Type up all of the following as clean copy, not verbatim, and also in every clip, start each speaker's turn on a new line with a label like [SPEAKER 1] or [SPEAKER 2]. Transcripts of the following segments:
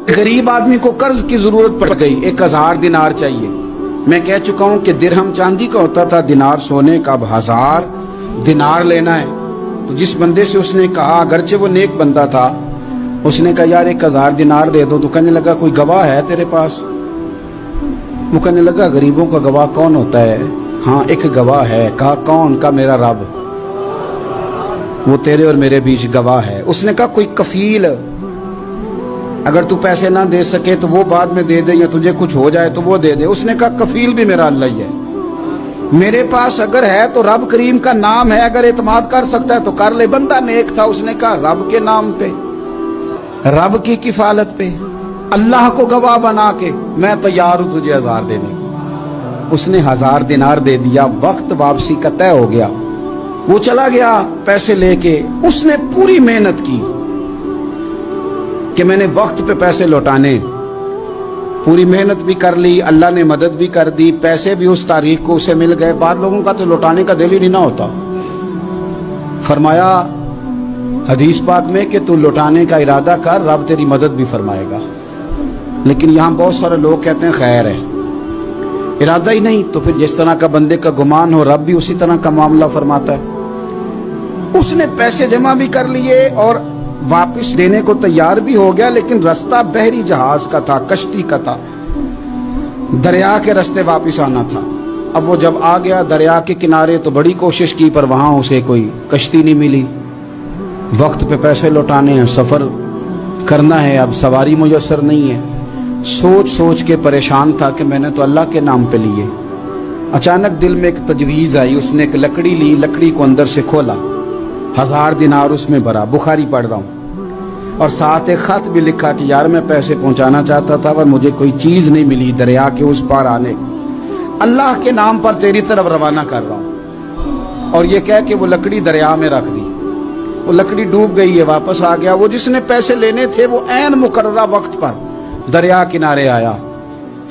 [SPEAKER 1] गरीब आदमी को कर्ज की जरूरत पड़ गई, 1000 दिनार चाहिए। मैं कह चुका हूं कि दिरहम चांदी का होता था, दिनार सोने का। अब 1000 दिनार लेना है। तो जिस बंदे से उसने कहा, अगरचे वो नेक बंदा था, उसने कहा यार 1000 दिनार दे दो। तो कहने लगा कोई गवाह है तेरे पास? वो कहने लगा गरीबों का गवाह कौन होता है? हाँ एक गवाह है। कहा कौन? का मेरा रब, वो तेरे और मेरे बीच गवाह है। उसने कहा कोई कफील, अगर तू पैसे ना दे सके तो वो बाद में दे दे, या तुझे कुछ हो जाए तो वो दे दे। उसने कहा कफील भी मेरा अल्लाह ही है। मेरे पास अगर है तो रब करीम का नाम है, अगर एतमाद कर सकता है तो कर ले। बंदा नेक था, उसने कहा रब के नाम पे, रब की किफालत पे, अल्लाह को गवाह बना के मैं तैयार हूं तुझे 1000 देने की। उसने 1000 दिनार दे दिया। वक्त वापसी का तय हो गया। वो चला गया पैसे लेके। उसने पूरी मेहनत की कि मैंने वक्त पे पैसे लौटाने, पूरी मेहनत भी कर ली, अल्लाह ने मदद भी कर दी, पैसे भी उस तारीख को उसे मिल गए। बाद लोगों का तो लौटाने का दिल ही नहीं ना होता। फरमाया हदीस पाक में कि तू लौटाने का इरादा कर, रब तेरी मदद भी फरमाएगा। लेकिन यहाँ बहुत सारे लोग कहते हैं खैर है, इरादा ही नहीं। तो फिर जिस तरह का बंदे का गुमान हो, रब भी उसी तरह का मामला फरमाता है। उसने पैसे जमा भी कर लिए और वापस देने को तैयार भी हो गया, लेकिन रास्ता बहरी जहाज का था, कश्ती का था, दरिया के रास्ते वापस आना था। अब वो जब आ गया दरिया के किनारे तो बड़ी कोशिश की, पर वहां उसे कोई कश्ती नहीं मिली। वक्त पे पैसे लौटाने हैं, सफर करना है, अब सवारी मुयस्सर नहीं है। सोच सोच के परेशान था कि मैंने तो अल्लाह के नाम पे लिए। अचानक दिल में एक तजवीज आई। उसने एक लकड़ी ली, लकड़ी को अंदर से खोला, 1000 दिनार उसमें भरा। बुखारी पढ़ रहा हूं, और साथ एक खत भी लिखा कि यार मैं पैसे पहुंचाना चाहता था पर मुझे कोई चीज नहीं मिली दरिया के उस पार आने, अल्लाह के नाम पर तेरी तरफ रवाना कर रहा हूं। और ये कह के वो लकड़ी दरिया में रख दी। वो लकड़ी डूब गई है, वापस आ गया। वो जिसने पैसे लेने थे वो ऐन मुकर्ररा वक्त पर दरिया किनारे आया।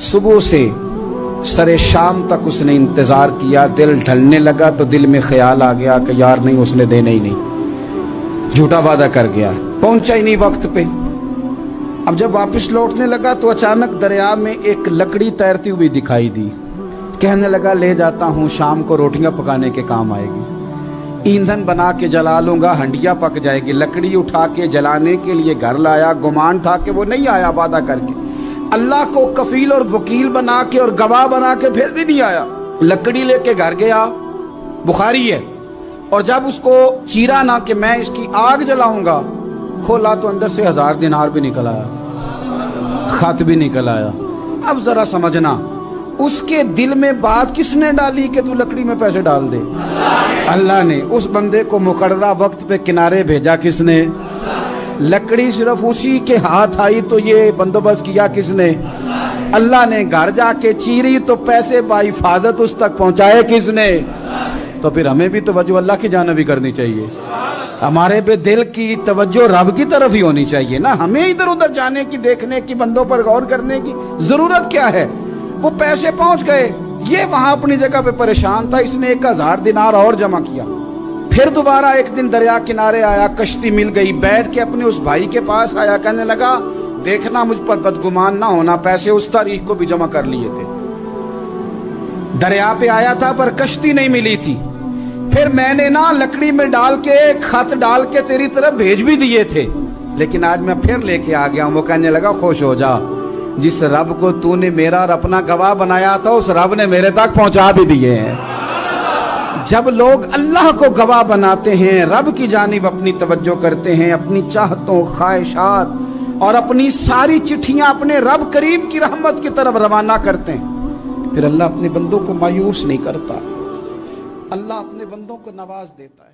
[SPEAKER 1] सुबह से सरे शाम तक उसने इंतजार किया। दिल ढलने लगा तो दिल में ख्याल आ गया कि यार नहीं, उसने देने ही नहीं, झूठा वादा कर गया, पहुंचा ही नहीं वक्त पे। अब जब वापस लौटने लगा तो अचानक दरिया में एक लकड़ी तैरती हुई दिखाई दी। कहने लगा ले जाता हूं, शाम को रोटियां पकाने के काम आएगी, ईंधन बना के जला लूंगा, हंडिया पक जाएगी। लकड़ी उठा के जलाने के लिए घर लाया। गुमान था कि वो नहीं आया वादा करके। अल्लाह को कफील और वकील बना के और गवाह बना के फिर भी नहीं आया। लकड़ी लेके घर गया, बुखारी है। और जब उसको चीरा ना कि मैं इसकी आग जलाऊंगा, खोला तो अंदर से 1000 दिनार भी निकल आया, खत भी निकल आया। अब जरा समझना, उसके दिल में बात किसने डाली कि तू लकड़ी में पैसे डाल दे? अल्लाह ने। उस बंदे को मुकर्ररा वक्त पे किनारे भेजा किसने? लकड़ी सिर्फ उसी के हाथ आई तो ये बंदोबस्त किया किसने? अल्लाह ने। घर जाके चीरी तो पैसे बाहिफाजत उस तक पहुंचाए किसने? तो फिर हमें भी तवज्जो अल्लाह की जानिब भी करनी चाहिए। हमारे पे दिल की तवज्जो रब की तरफ ही होनी चाहिए ना। हमें इधर उधर जाने की, देखने की, बंदों पर गौर करने की जरूरत क्या है? वो पैसे पहुंच गए, ये वहां अपनी जगह पे परेशान था। इसने 1000 दिनार और जमा किया। फिर दोबारा एक दिन दरिया किनारे आया, कश्ती मिल गई, बैठ के अपने उस भाई के पास आया। कहने लगा देखना मुझ पर बदगुमान ना होना, पैसे उस तारीख को भी जमा कर लिए थे। दरिया पे आया था पर कश्ती नहीं मिली थी। फिर मैंने ना लकड़ी में डाल के, खत डाल के तेरी तरफ भेज भी दिए थे, लेकिन आज मैं फिर लेके आ गया हूं। वो कहने लगा खुश हो जा, जिस रब को तूने मेरा और अपना गवाह बनाया था उस रब ने मेरे तक पहुंचा भी दिए हैं। जब लोग अल्लाह को गवाह बनाते हैं, रब की जानिब अपनी तवज्जो करते हैं, अपनी चाहतों, ख्वाहिशात और अपनी सारी चिट्ठियां अपने रब करीम की रहमत की तरफ रवाना करते हैं, फिर अल्लाह अपने बंदों को मायूस नहीं करता। अल्लाह अपने बंदों को नवाज देता है।